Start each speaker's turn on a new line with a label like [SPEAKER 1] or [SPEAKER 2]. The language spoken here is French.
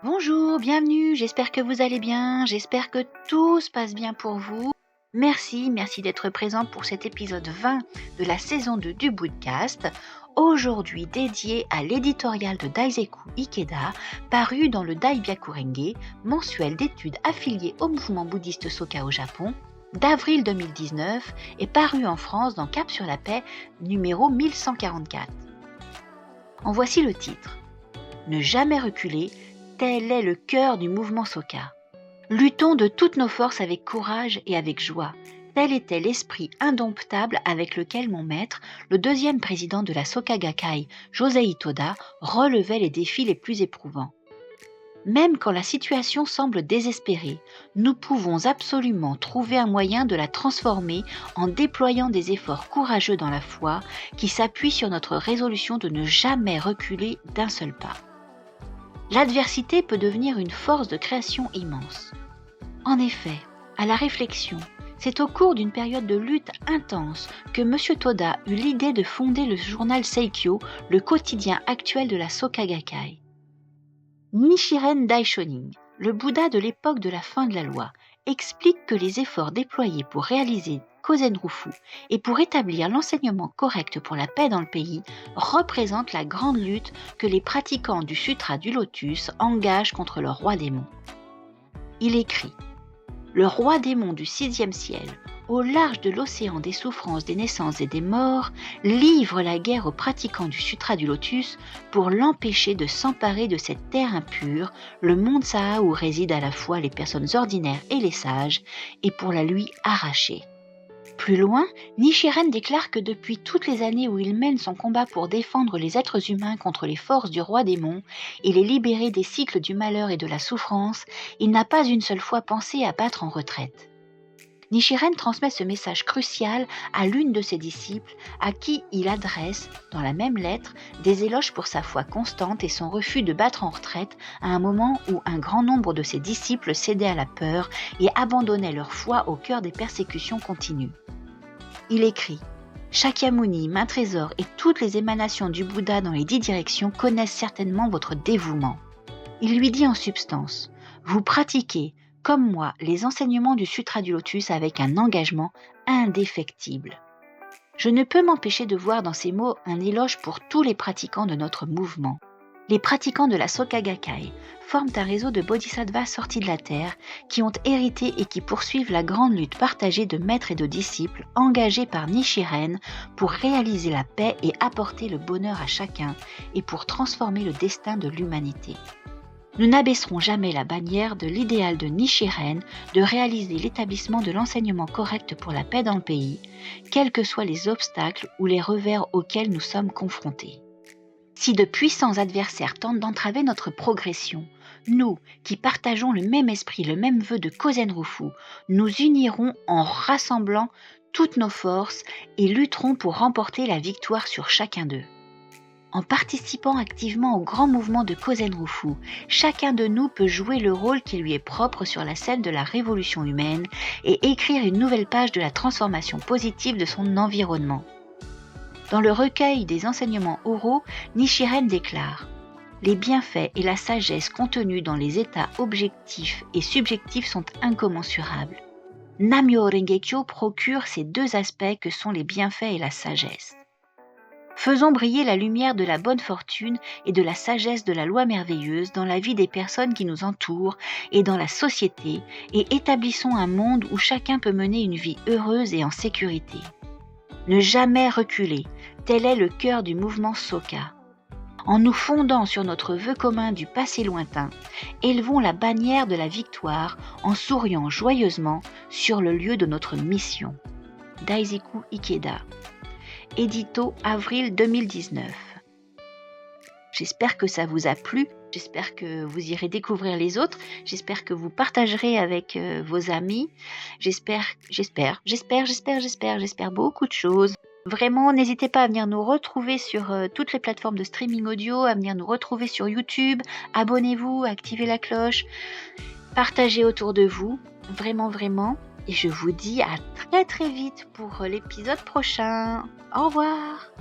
[SPEAKER 1] Bonjour, bienvenue, j'espère que vous allez bien, j'espère que tout se passe bien pour vous. Merci d'être présent pour cet épisode 20 de la saison 2 du Podcast, aujourd'hui dédié à l'éditorial de Daiseku Ikeda, paru dans le Daibyakurenge, mensuel d'études affilié au mouvement bouddhiste Soka au Japon, d'avril 2019 et paru en France dans Cap sur la paix numéro 1144. En voici le titre. Ne jamais reculer, tel est le cœur du mouvement Soka. Luttons de toutes nos forces avec courage et avec joie. Tel était l'esprit indomptable avec lequel mon maître, le deuxième président de la Soka Gakkai, Josei Toda, relevait les défis les plus éprouvants. Même quand la situation semble désespérée, nous pouvons absolument trouver un moyen de la transformer en déployant des efforts courageux dans la foi qui s'appuient sur notre résolution de ne jamais reculer d'un seul pas. L'adversité peut devenir une force de création immense. En effet, à la réflexion, c'est au cours d'une période de lutte intense que M. Toda eut l'idée de fonder le journal Seikyo, le quotidien actuel de la Soka Gakkai. Nichiren Daishonin, le Bouddha de l'époque de la fin de la loi, explique que les efforts déployés pour réaliser Kozen-Rufu et pour établir l'enseignement correct pour la paix dans le pays représentent la grande lutte que les pratiquants du Sutra du Lotus engagent contre le roi démon. Il écrit « Le roi démon du sixième ciel, au large de l'océan des souffrances, des naissances et des morts, livre la guerre aux pratiquants du Sutra du Lotus pour l'empêcher de s'emparer de cette terre impure, le monde Saha où résident à la fois les personnes ordinaires et les sages, et pour la lui arracher. » Plus loin, Nichiren déclare que depuis toutes les années où il mène son combat pour défendre les êtres humains contre les forces du roi démon et les libérer des cycles du malheur et de la souffrance, il n'a pas une seule fois pensé à battre en retraite. Nichiren transmet ce message crucial à l'une de ses disciples à qui il adresse, dans la même lettre, des éloges pour sa foi constante et son refus de battre en retraite à un moment où un grand nombre de ses disciples cédaient à la peur et abandonnaient leur foi au cœur des persécutions continues. Il écrit « Shakyamuni, Main Trésor et toutes les émanations du Bouddha dans les 10 directions connaissent certainement votre dévouement. » Il lui dit en substance « Vous pratiquez, comme moi, les enseignements du Sutra du Lotus avec un engagement indéfectible. » Je ne peux m'empêcher de voir dans ces mots un éloge pour tous les pratiquants de notre mouvement. Les pratiquants de la Soka Gakkai forment un réseau de bodhisattvas sortis de la terre qui ont hérité et qui poursuivent la grande lutte partagée de maîtres et de disciples engagés par Nichiren pour réaliser la paix et apporter le bonheur à chacun et pour transformer le destin de l'humanité. Nous n'abaisserons jamais la bannière de l'idéal de Nichiren de réaliser l'établissement de l'enseignement correct pour la paix dans le pays, quels que soient les obstacles ou les revers auxquels nous sommes confrontés. Si de puissants adversaires tentent d'entraver notre progression, nous, qui partageons le même esprit, le même vœu de Kozen-Rufu, nous unirons en rassemblant toutes nos forces et lutterons pour remporter la victoire sur chacun d'eux. En participant activement au grand mouvement de Kozen-Rufu, chacun de nous peut jouer le rôle qui lui est propre sur la scène de la révolution humaine et écrire une nouvelle page de la transformation positive de son environnement. Dans le recueil des enseignements oraux, Nichiren déclare « Les bienfaits et la sagesse contenus dans les états objectifs et subjectifs sont incommensurables. Nam-myo Renge-kyo procure ces deux aspects que sont les bienfaits et la sagesse. Faisons briller la lumière de la bonne fortune et de la sagesse de la loi merveilleuse dans la vie des personnes qui nous entourent et dans la société et établissons un monde où chacun peut mener une vie heureuse et en sécurité. Ne jamais reculer, tel est le cœur du mouvement Soka. En nous fondant sur notre vœu commun du passé lointain, élevons la bannière de la victoire en souriant joyeusement sur le lieu de notre mission. Daiseku Ikeda. Édito avril 2019. J'espère que ça vous a plu, j'espère que vous irez découvrir les autres, j'espère que vous partagerez avec vos amis, j'espère beaucoup de choses. Vraiment, n'hésitez pas à venir nous retrouver sur toutes les plateformes de streaming audio, à venir nous retrouver sur YouTube, abonnez-vous, activez la cloche, partagez autour de vous, vraiment. Et je vous dis à très vite pour l'épisode prochain. Au revoir.